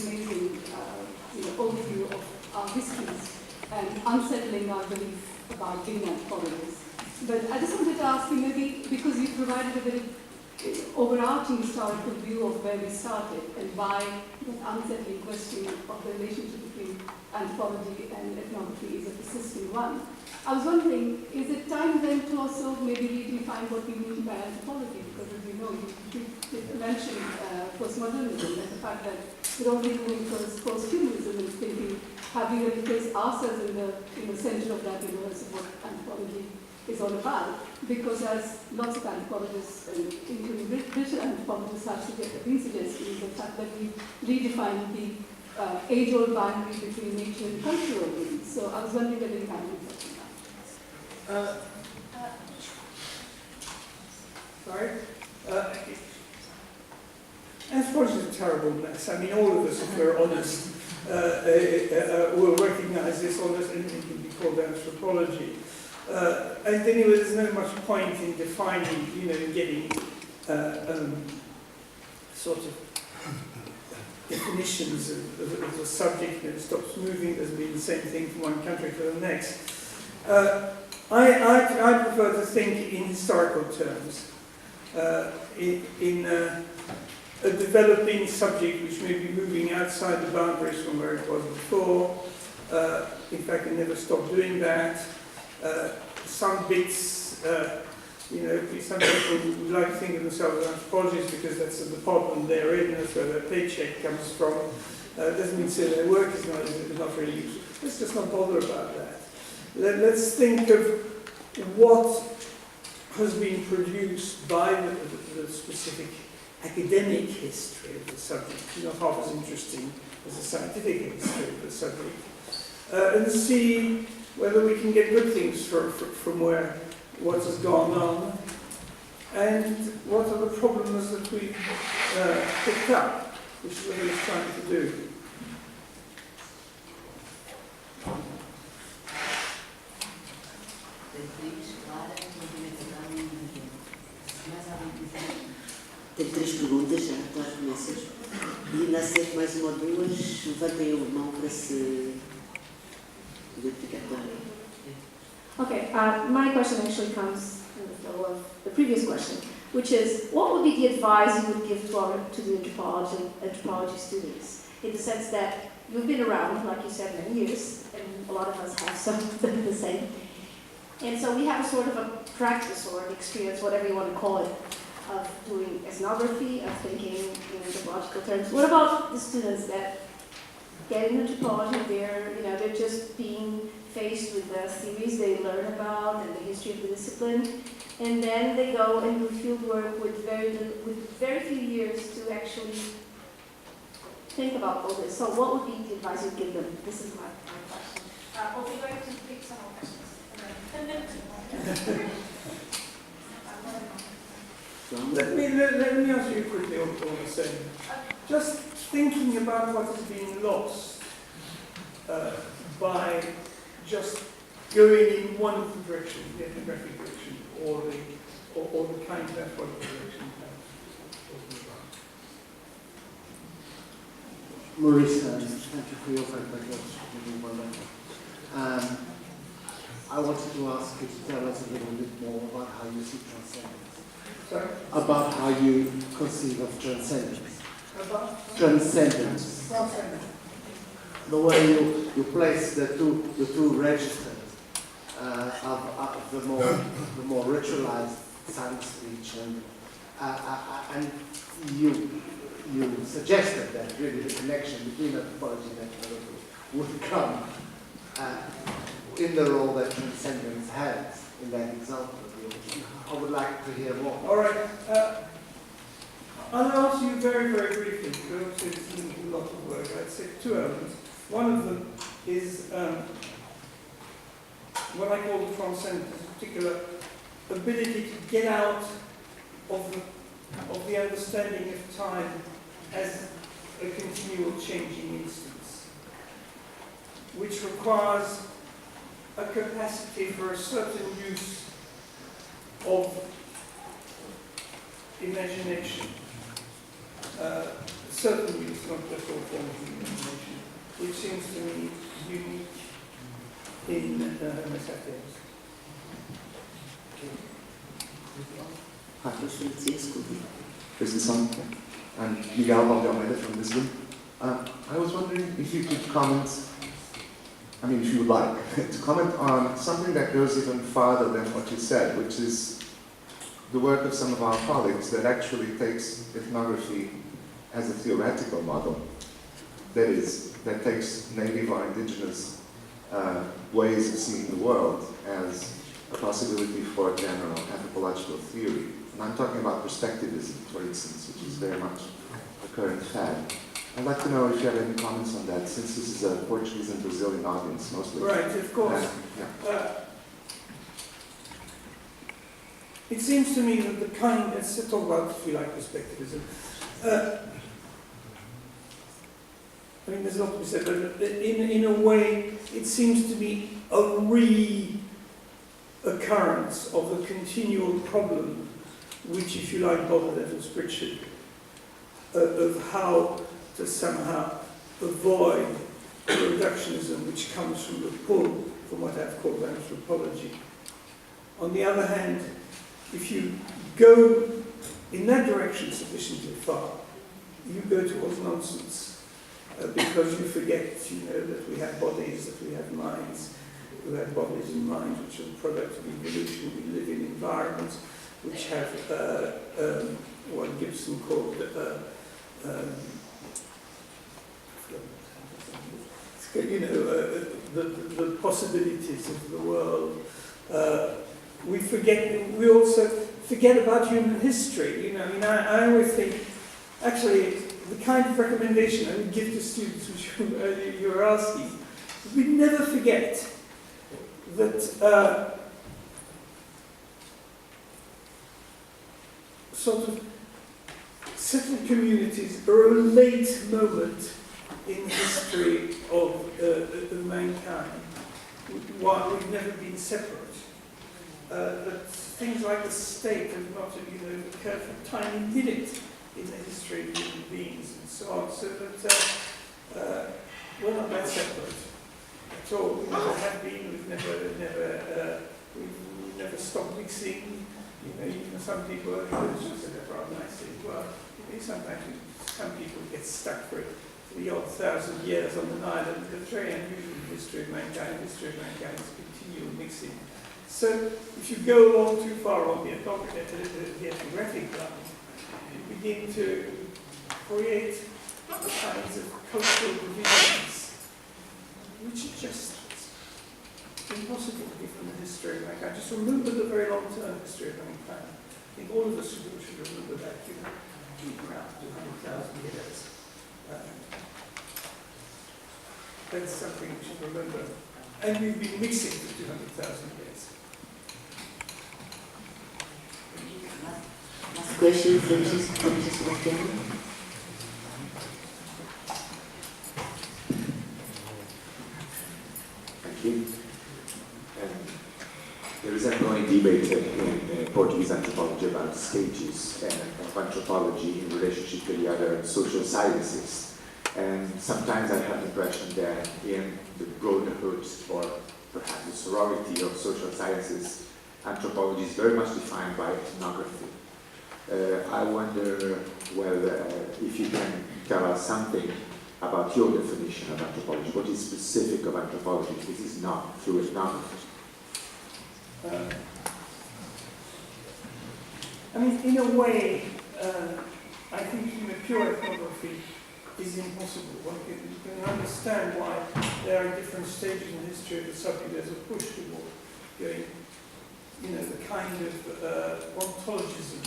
amazing overview of our histories and unsettling our belief about being anthropologists. But I just wanted to ask you, maybe because you provided a very overarching historical view of where we started and why that unsettling question of the relationship between anthropology and ethnography is a persistent one. I was wondering, is it time then to also maybe redefine what we mean by anthropology? Because as you know, you mentioned postmodernism and the fact that we're only moving towards post-humanism and thinking, have we really placed ourselves in the center of that universe of what anthropology is all about? Because as lots of anthropologists, including British anthropologists, have been suggesting, the fact that we redefine the age-old boundary between nature and cultural beings. So I was wondering whether you have any thoughts on that. Sorry? Anthropology is a terrible mess. I mean, all of us, if we're honest, will recognize this almost anything can be called anthropology. And anyway, there's no much point in defining, in getting sort of definitions of the subject, and it stops moving as being the same thing from one country to the next. I prefer to think in historical terms, in a developing subject which may be moving outside the boundaries from where it was before. In fact, it never stopped doing that. Some bits, some people would like to think of themselves as anthropologists because that's the department they're in, that's where their paycheck comes from. Doesn't mean to say their work is not really useful. Let's just not bother about that. Let's think of what has been produced by the specific academic history of the subject, not half as interesting as the scientific history of the subject, and see whether we can get good things from what has gone on, and what are the problems that we've picked up, which is what we're trying to do. Tenho 3 perguntas já, para as começas. E ainda aceito mais uma ou duas. Levantem a mão para se identificar. Okay, my question actually comes in the flow of the previous question, which is, what would be the advice you would give to the anthropology students? In the sense that you've been around, like you said, many years, and a lot of us have some of the same. And so we have a sort of a practice or an experience, whatever you want to call it, of doing ethnography, of thinking in anthropological terms. What about the students that get into anthropology, they're just being faced with the theories they learn about and the history of the discipline, and then they go and do field work with very few years to actually think about all this. So what would be the advice you'd give them? This is my question. We'll be going to pick some more questions. Let me ask you quickly on the same. Just thinking about what has been lost by just going in one direction, the ethnographic direction, or the kind of anthropological direction. Maurice, thank you for your presentation. I wanted to ask you to tell us a little bit more about how you see transcendence. Sorry? About how you conceive of transcendence. About? Transcendence. Transcendence. The way you place the two registers of the more ritualized science speech, and you suggested that really the connection between anthropology and ethnography would come in the role that transcendence has in that example. I would like to hear more. All right. I'll answer you very, very briefly, because it's a lot of work. I'd say 2 elements. One of them is what I call the transcendence, in particular ability to get out of the understanding of time as a continual changing instance, which requires a capacity for a certain use of imagination, certain use, not just all forms of in Homo sapiens. Is this on? I'm Miguel Valdealmeida from Lisbon. I was wondering if you could comment, I mean, if you would like, to comment on something that goes even farther than what you said, which is the work of some of our colleagues that actually takes ethnography as a theoretical model. That is, that takes native or indigenous ways of seeing the world as a possibility for general anthropological theory. And I'm talking about perspectivism, for instance, which is very much a current fad. I'd like to know if you have any comments on that, since this is a Portuguese and Brazilian audience mostly. Right, of course. Yeah. It seems to me that the kind, let's talk about, if you like, perspectivism. I mean, there's a lot to be said, but in a way, it seems to be a re-occurrence of a continual problem, which, if you like, Bob Evans Pritchard, of how to somehow avoid the reductionism which comes from the pull from what I've called anthropology. On the other hand, if you go in that direction sufficiently far, you go towards nonsense. Because you forget, that we have bodies, that we have minds, we have bodies and minds which are the product of evolution. We live in environments which have what Gibson called the possibilities of the world. We also forget about human history. I always think, actually, the kind of recommendation I would give to students, which you were asking, we never forget that sort of settled communities are a late moment in the history of mankind, while we've never been separate. That things like the state have not, occurred for a tiny minute in the history of human beings and so on, so that we're not that separate at all. We never have been. We've never stopped mixing. Even some people, just said that rather nicely as well. Sometimes some people get stuck for the odd 1,000 years on an island. It's very unusual in the history of mankind. The history of mankind is continual mixing. So if you go along too far on the ethnographic line, you begin to create kinds of cultural divisions, which are just impossible to give from the history of mankind. Just remember the very long-term history of mankind. I think all of us should remember that, around 200,000 years. That's something we should remember. And we've been mixing for 200,000 years. Last question, Francisco. Thank you. There is an ongoing debate in Portuguese anthropology about stages of anthropology in relationship to the other social sciences. And sometimes I have the impression that in the brotherhood or perhaps the sorority of social sciences, anthropology is very much defined by ethnography. I wonder whether if you can tell us something about your definition of anthropology. What is specific of anthropology? This is not through ethnography. In a way, I think pure ethnography is impossible. One can understand why there are different stages in the history of the subject. There's a push toward going, the kind of ontologism,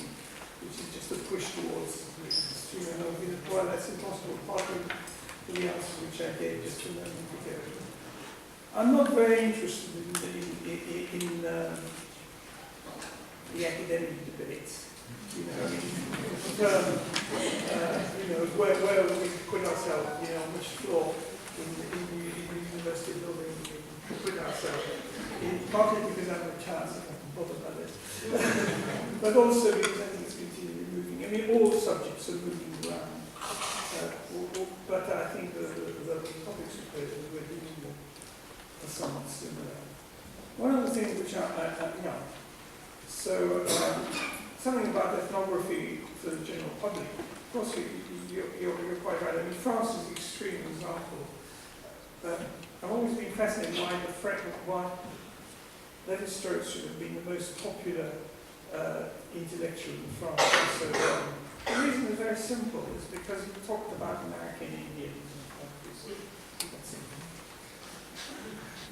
which is just a push towards well, that's impossible, partly for the answer which I gave just a moment ago. I'm not very interested in the academic debates. Where we put ourselves, on which floor in the university building we put ourselves. Partly because I'm a child, so I'm bothered by this. But also because I think it's continually moving. All subjects are moving around. But I think the topics we're dealing with are somewhat similar. One of the things which something about ethnography for the general public. Of course, you're quite right. I mean, France is an extreme example. I've always been fascinated why Levi Strauss should have been the most popular intellectual in France for so long. The reason is very simple. It's because he talked about American Indians and countries. That's simple.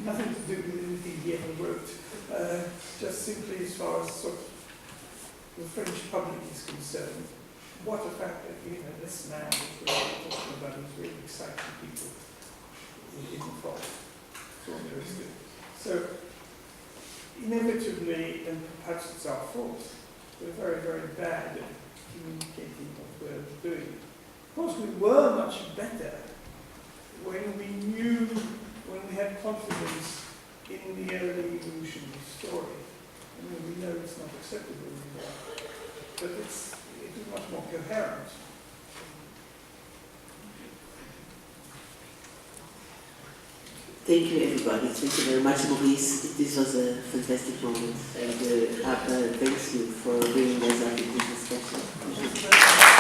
Nothing to do with anything he ever wrote. Just simply as far as sort of the French public is concerned, what a fact that this man is really talking about is really exciting people in the fall. That's all there is to it. So inevitably, and perhaps it's our fault, we're very, very bad at communicating what we're doing. Of course, we were much better when we had confidence in the early evolutionary story. I mean, we know it's not acceptable anymore, but it is much more coherent. Thank you, everybody. Thank you very much, Maurice. This was a fantastic moment. And thanks you for bringing us up in this discussion.